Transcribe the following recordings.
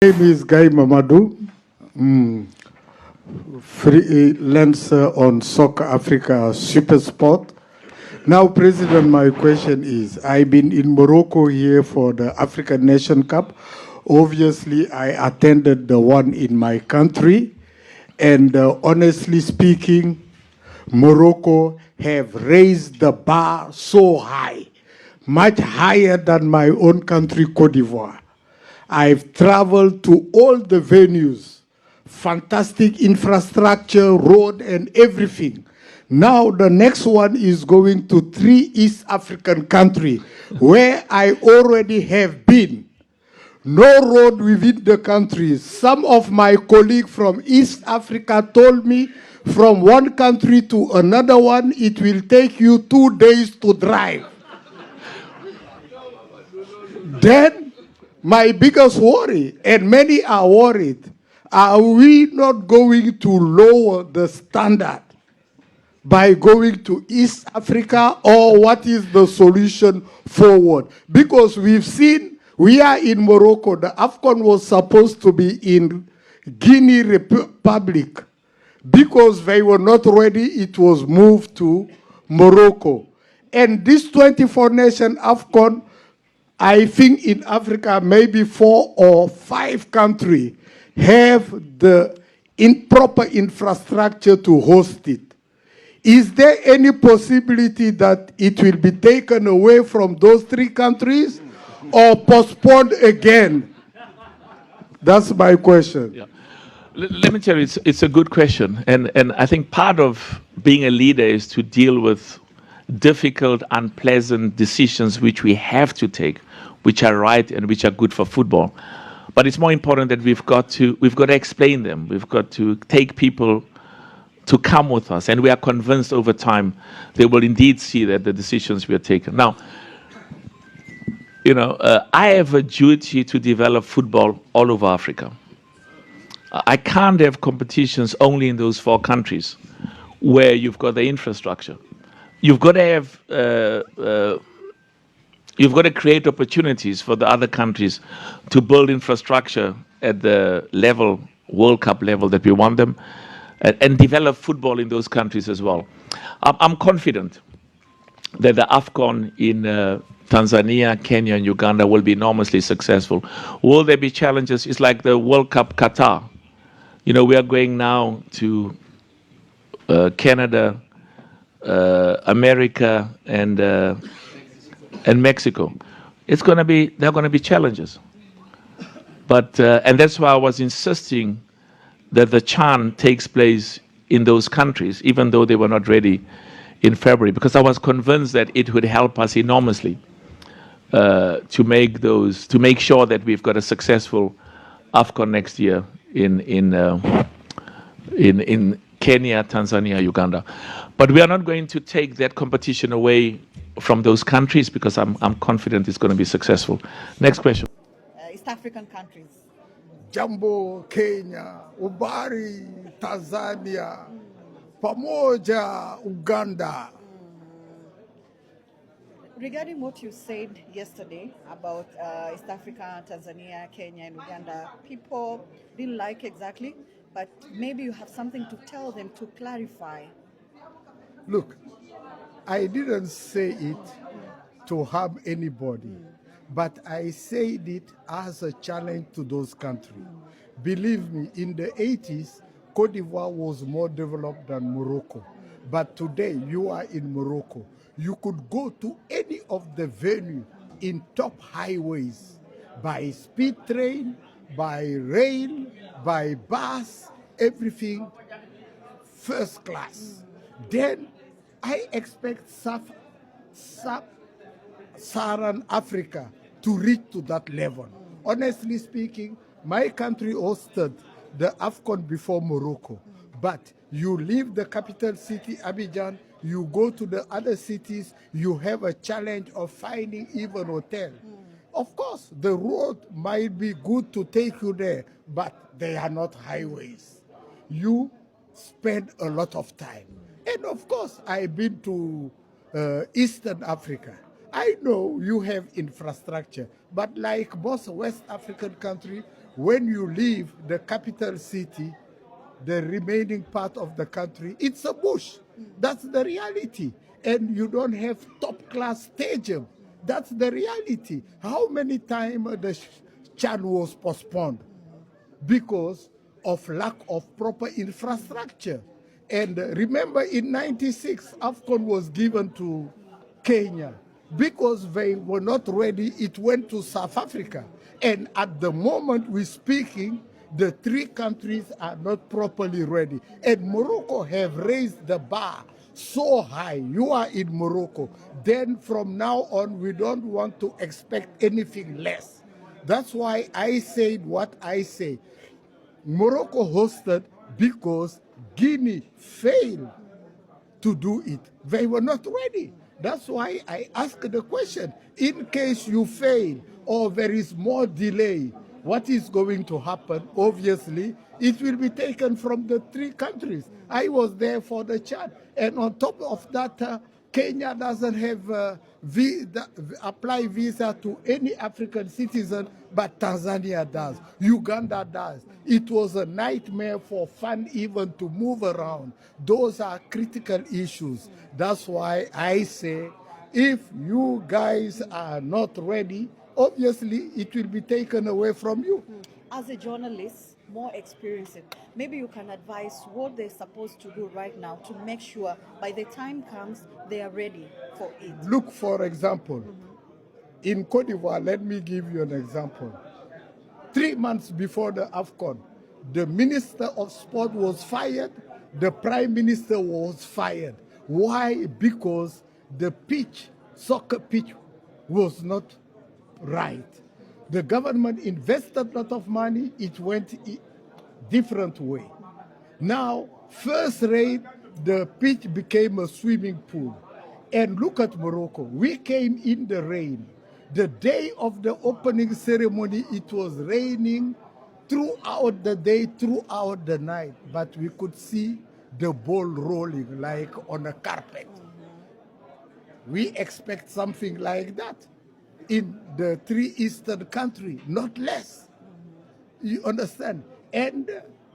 My name is Guy Mamadou, freelancer on Soccer Africa Super Sport. Now, President, my question is, I've been in Morocco here for the African Nation Cup. Obviously, I attended the one in my country. And honestly speaking, Morocco have raised the bar so high, much higher than my own country, Cote d'Ivoire. I've traveled to all the venues, fantastic infrastructure, road, and everything. Now the next one is going to 3 East African countries where I already have been. No road within the countries. Some of my colleagues from East Africa told me from one country to another one, it will take you 2 days to drive. Then, my biggest worry, and many are worried, are we not going to lower the standard by going to East Africa, or what is the solution forward? Because we've seen, we are in Morocco, the AFCON was supposed to be in Guinea Republic. Because they were not ready, it was moved to Morocco. And this 24-nation AFCON, I think in Africa, maybe 4 or 5 countries have the improper infrastructure to host it. Is there any possibility that it will be taken away from those 3 countries or postponed again? That's my question. Yeah. Let me tell you, it's a good question. And I think part of being a leader is to deal with difficult, unpleasant decisions which we have to take, which are right and which are good for football. But it's more important that we've got to explain them. We've got to take people to come with us. And we are convinced over time they will indeed see that the decisions we are taking. Now, I have a duty to develop football all over Africa. I can't have competitions only in those 4 countries where you've got the infrastructure. You've got to have, you've got to create opportunities for the other countries to build infrastructure at the level, World Cup level that we want them, and develop football in those countries as well. I'm confident that the AFCON in Tanzania, Kenya, and Uganda will be enormously successful. Will there be challenges? It's like the World Cup Qatar. We are going now to Canada, America, and Mexico. There are going to be challenges. But and that's why I was insisting that the CHAN takes place in those countries, even though they were not ready in February, because I was convinced that it would help us enormously to make sure that we've got a successful AFCON next year in Kenya, Tanzania, Uganda. But we are not going to take that competition away from those countries because I'm confident it's going to be successful. Next question. East African countries. Jambo, Kenya, Ubari, Tanzania, pamoja, Uganda. Regarding what you said yesterday about East Africa, Tanzania, Kenya, and Uganda, people didn't like exactly, but maybe you have something to tell them to clarify. Look, I didn't say it to harm anybody, but I said it as a challenge to those countries. Believe me, in the 80s, Cote d'Ivoire was more developed than Morocco. But today, you are in Morocco. You could go to any of the venue in top highways by speed train, by rail, by bus, everything first class. Then I expect Sub-Saharan Africa to reach to that level. Honestly speaking, my country hosted the AFCON before Morocco. But you leave the capital city, Abidjan, you go to the other cities, you have a challenge of finding even hotel. Of course, the road might be good to take you there, but they are not highways. You spend a lot of time. And of course, I've been to Eastern Africa. I know you have infrastructure, but like most West African countries, when you leave the capital city, the remaining part of the country, it's a bush. That's the reality. And you don't have top-class stadium. That's the reality. How many times the CHAN was postponed? Because of lack of proper infrastructure. And remember in 96, AFCON was given to Kenya. Because they were not ready, it went to South Africa. And at the moment we're speaking, the three countries are not properly ready. And Morocco have raised the bar so high. You are in Morocco. Then from now on, we don't want to expect anything less. That's why I said what I say. Morocco hosted because Guinea failed to do it. They were not ready. That's why I ask the question, in case you fail or there is more delay, what is going to happen? Obviously, it will be taken from the three countries. I was there for the chat. And on top of that, Kenya doesn't have apply visa to any African citizen, but Tanzania does. Uganda does. It was a nightmare for fun even to move around. Those are critical issues. That's why I say, if you guys are not ready, obviously it will be taken away from you. As a journalist, more experienced, maybe you can advise what they're supposed to do right now to make sure by the time comes, they are ready for it. Look, for example, in Cote d'Ivoire, let me give you an example. 3 months before the AFCON, the Minister of Sport was fired, the Prime Minister was fired. Why? Because the pitch, soccer pitch, was not right. The government invested a lot of money, it went a different way. Now, first rate, the pitch became a swimming pool. And look at Morocco. We came in the rain. The day of the opening ceremony, it was raining throughout the day, throughout the night. But we could see the ball rolling like on a carpet. We expect something like that in the three eastern countries, not less. You understand? And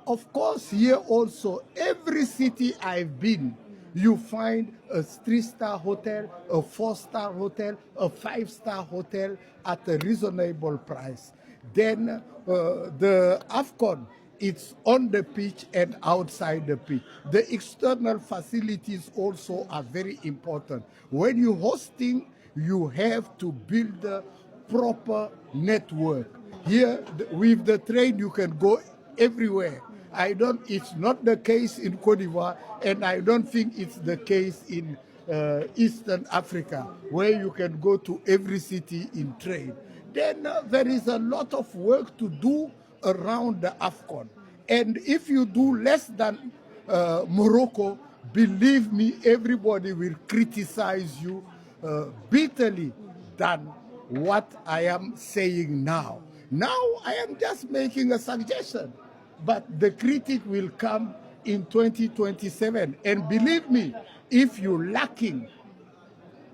of course, here also, every city I've been, you find a 3-star hotel, a 4-star hotel, a 5-star hotel at a reasonable price. Then the AFCON, it's on the pitch and outside the pitch. The external facilities also are very important. When you're hosting, you have to build a proper network. Here, with the train, you can go everywhere. It's not the case in Cote d'Ivoire, and I don't think it's the case in Eastern Africa, where you can go to every city in train. Then there is a lot of work to do around the AFCON. And if you do less than Morocco, believe me, everybody will criticize you bitterly than what I am saying now. Now I am just making a suggestion, but the critic will come in 2027. And believe me, if you're lacking,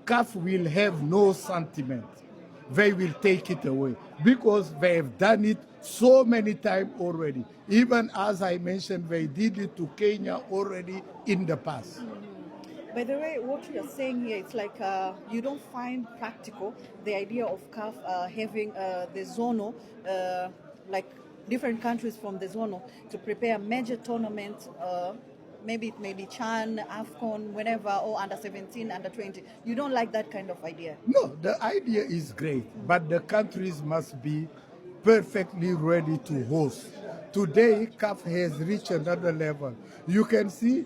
CAF will have no sentiment. They will take it away because they have done it so many times already. Even as I mentioned, they did it to Kenya already in the past. By the way, what you're saying here, it's like you don't find practical the idea of CAF having the zonal, like different countries from the zonal, to prepare a major tournament. Maybe it may be CHAN, AFCON, whenever, or under 17, under 20. You don't like that kind of idea? No, the idea is great, but the countries must be perfectly ready to host. Today, CAF has reached another level. You can see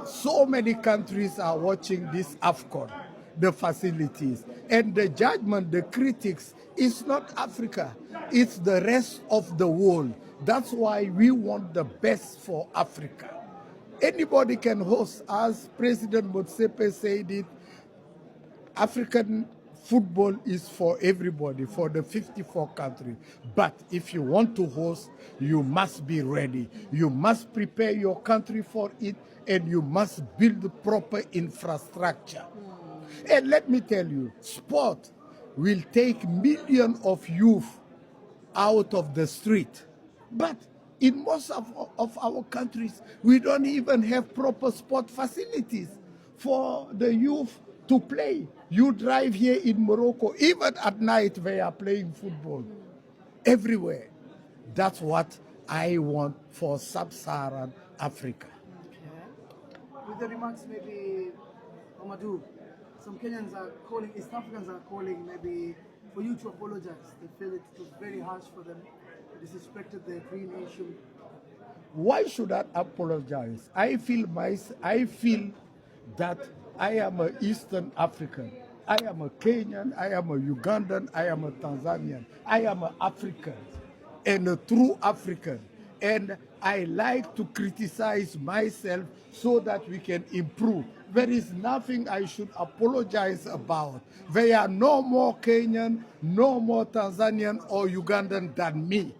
so many countries are watching this AFCON, the facilities. And the judgment, the critics, is not Africa. It's the rest of the world. That's why we want the best for Africa. Anybody can host, as President Motsepe said it. African football is for everybody, for the 54 countries. But if you want to host, you must be ready. You must prepare your country for it, and you must build proper infrastructure. And let me tell you, sport will take millions of youth out of the street. But in most of our countries, we don't even have proper sport facilities for the youth to play. You drive here in Morocco, even at night they are playing football everywhere. That's what I want for sub-Saharan Africa. Okay. With the remarks, maybe, Mamadou, some Kenyans are calling, East Africans are calling maybe for you to apologize. They feel it was very harsh for them. They disrespected the Green Nation. Why should I apologize? I feel that I am an Eastern African. I am a Kenyan, I am a Ugandan, I am a Tanzanian. I am an African and a true African. And I like to criticize myself so that we can improve. There is nothing I should apologize about. There are no more Kenyan, no more Tanzanian or Ugandan than me.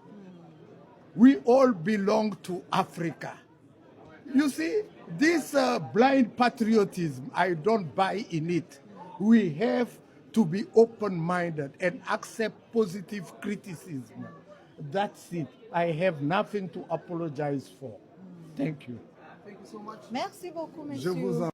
We all belong to Africa. You see, this blind patriotism, I don't buy in it. We have to be open-minded and accept positive criticism. That's it. I have nothing to apologize for. Thank you. Thank you so much. Merci beaucoup, Je vous monsieur. en